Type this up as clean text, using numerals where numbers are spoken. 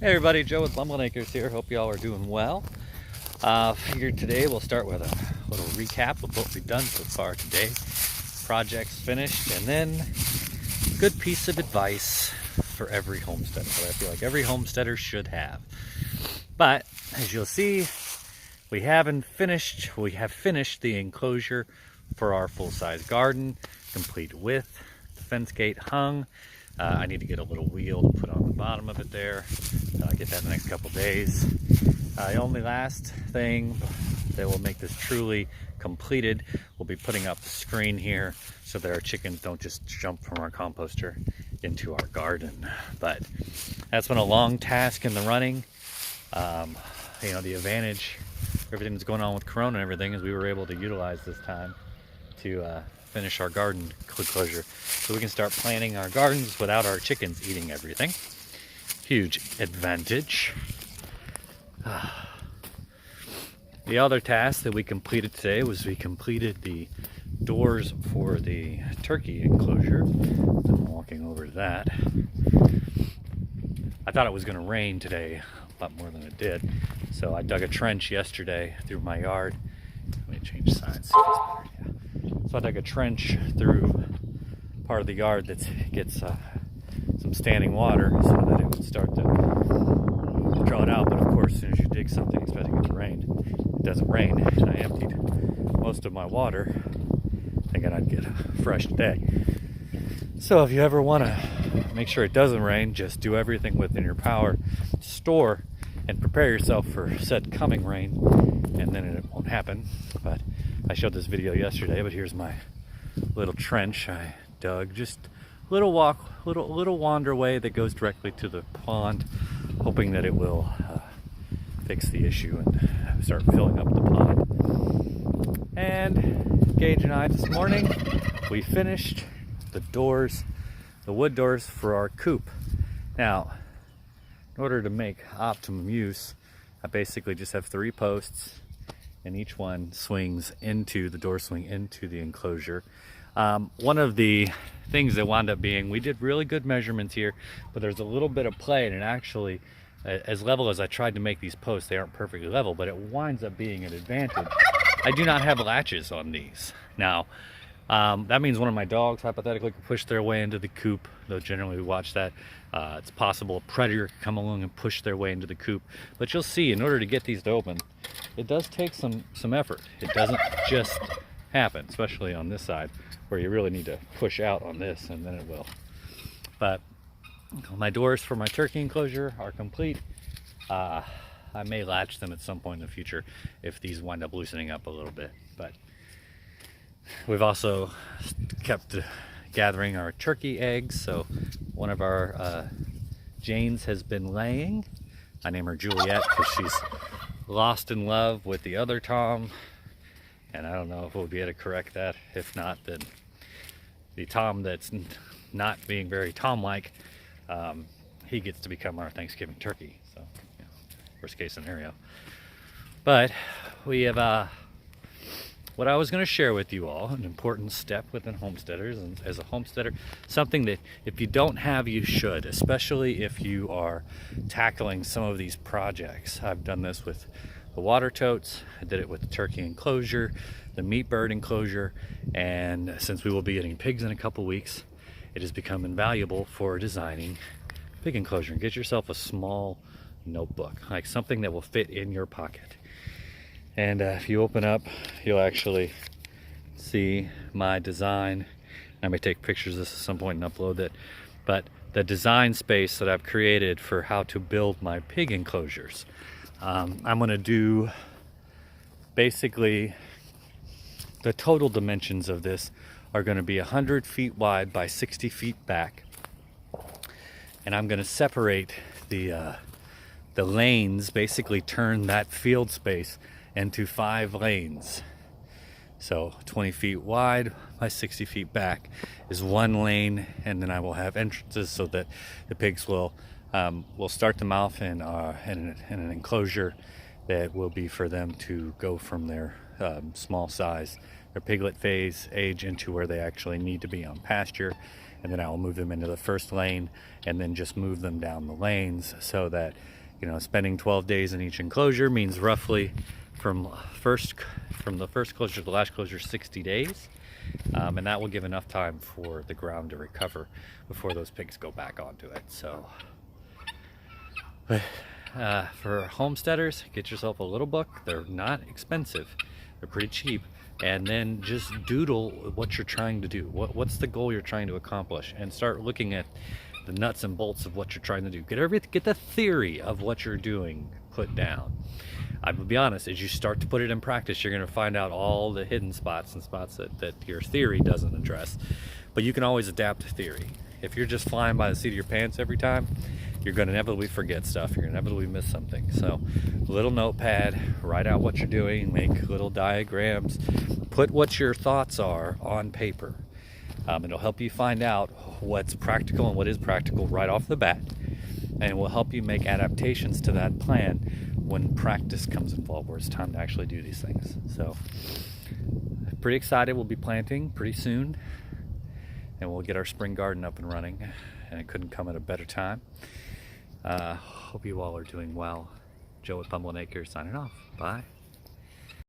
Hey everybody, Joe with Acres here. Hope y'all are doing well. Figured today we'll start with a little recap of what we've done so far today. Projects finished, and then a good piece of advice for every homesteader that I feel like every homesteader should have. But as you'll see, we have finished the enclosure for our full-size garden, complete with the fence gate hung. I need to get a little wheel to put on the bottom of it there. I'll get that in the next couple days. The only last thing that will make this truly completed will be putting up the screen here so that our chickens don't just jump from our composter into our garden. But that's been a long task in the running. You know, the advantage, everything that's going on with Corona and everything, is we were able to utilize this time to finish our garden closure so we can start planting our gardens without our chickens eating everything. Huge advantage. The other task that we completed today was we completed the doors for the turkey enclosure. I'm walking over to that. I thought it was going to rain today a lot more than it did, so I dug a trench yesterday through my yard. Let me change sides. So I dug a trench through part of the yard that gets some standing water so that it would start to draw it out. But of course, as soon as you dig something expecting it to rain, it doesn't rain. And I emptied most of my water thinking I'd get a fresh day. So if you ever want to make sure it doesn't rain, just do everything within your power to store and prepare yourself for said coming rain, and then it won't happen. But I showed this video yesterday, but here's my little trench I dug. Just a little wander way that goes directly to the pond, hoping that it will fix the issue and start filling up the pond. And Gage and I this morning, we finished the doors, the wood doors for our coop. Now, in order to make optimum use, I basically just have 3 posts, and each one swings into the door, swing into the enclosure. One of the things that wound up being, we did really good measurements here, but there's a little bit of play, and it actually, as level as I tried to make these posts, they aren't perfectly level, but it winds up being an advantage. I do not have latches on these. Now, that means one of my dogs hypothetically could push their way into the coop, though generally we watch that. It's possible a predator could come along and push their way into the coop. But you'll see, in order to get these to open, it does take some effort. It doesn't just happen, especially on this side, where you really need to push out on this, and then it will. But my doors for my turkey enclosure are complete. I may latch them at some point in the future if these wind up loosening up a little bit. But we've also kept gathering our turkey eggs. So one of our Janes has been laying. I name her Juliet because she's lost in love with the other Tom. And I don't know if we'll be able to correct that. If not, then the Tom that's not being very Tom-like, he gets to become our Thanksgiving turkey. So, you know, worst case scenario. But we have what I was going to share with you all, an important step within homesteaders, and as a homesteader, something that if you don't have, you should, especially if you are tackling some of these projects. I've done this with the water totes, I did it with the turkey enclosure, the meat bird enclosure, and since we will be getting pigs in a couple weeks, it has become invaluable for designing pig enclosure. Get yourself a small notebook, like something that will fit in your pocket. And if you open up, you'll actually see my design. I may take pictures of this at some point and upload it. But the design space that I've created for how to build my pig enclosures. I'm going to do basically the total dimensions of this are going to be 100 feet wide by 60 feet back. And I'm going to separate the lanes, basically turn that field space into 5 lanes. So 20 feet wide by 60 feet back is 1 lane, and then I will have entrances so that the pigs will start them off in an enclosure that will be for them to go from their small size, their piglet phase age, into where they actually need to be on pasture. And then I will move them into the first lane and then just move them down the lanes so that You know, spending 12 days in each enclosure means roughly from the first closure to the last closure 60 days. And that will give enough time for the ground to recover before those pigs go back onto it. So for homesteaders, get yourself a little book. They're not expensive, they're pretty cheap. And then just doodle what you're trying to do. What's the goal you're trying to accomplish, and start looking at the nuts and bolts of what you're trying to do. Get the theory of what you're doing put down. I will be honest, as you start to put it in practice, you're going to find out all the hidden spots and spots that your theory doesn't address. But you can always adapt to theory. If you're just flying by the seat of your pants every time, you're going to inevitably forget stuff. You're going to inevitably miss something. So, little notepad, write out what you're doing, make little diagrams, put what your thoughts are on paper. It'll help you find out what's practical and what is practical right off the bat, and it will help you make adaptations to that plan when practice comes involved, where it's time to actually do these things. So, pretty excited. We'll be planting pretty soon, and we'll get our spring garden up and running, and it couldn't come at a better time. Hope you all are doing well. Joe at Bumble and Acres signing off. Bye.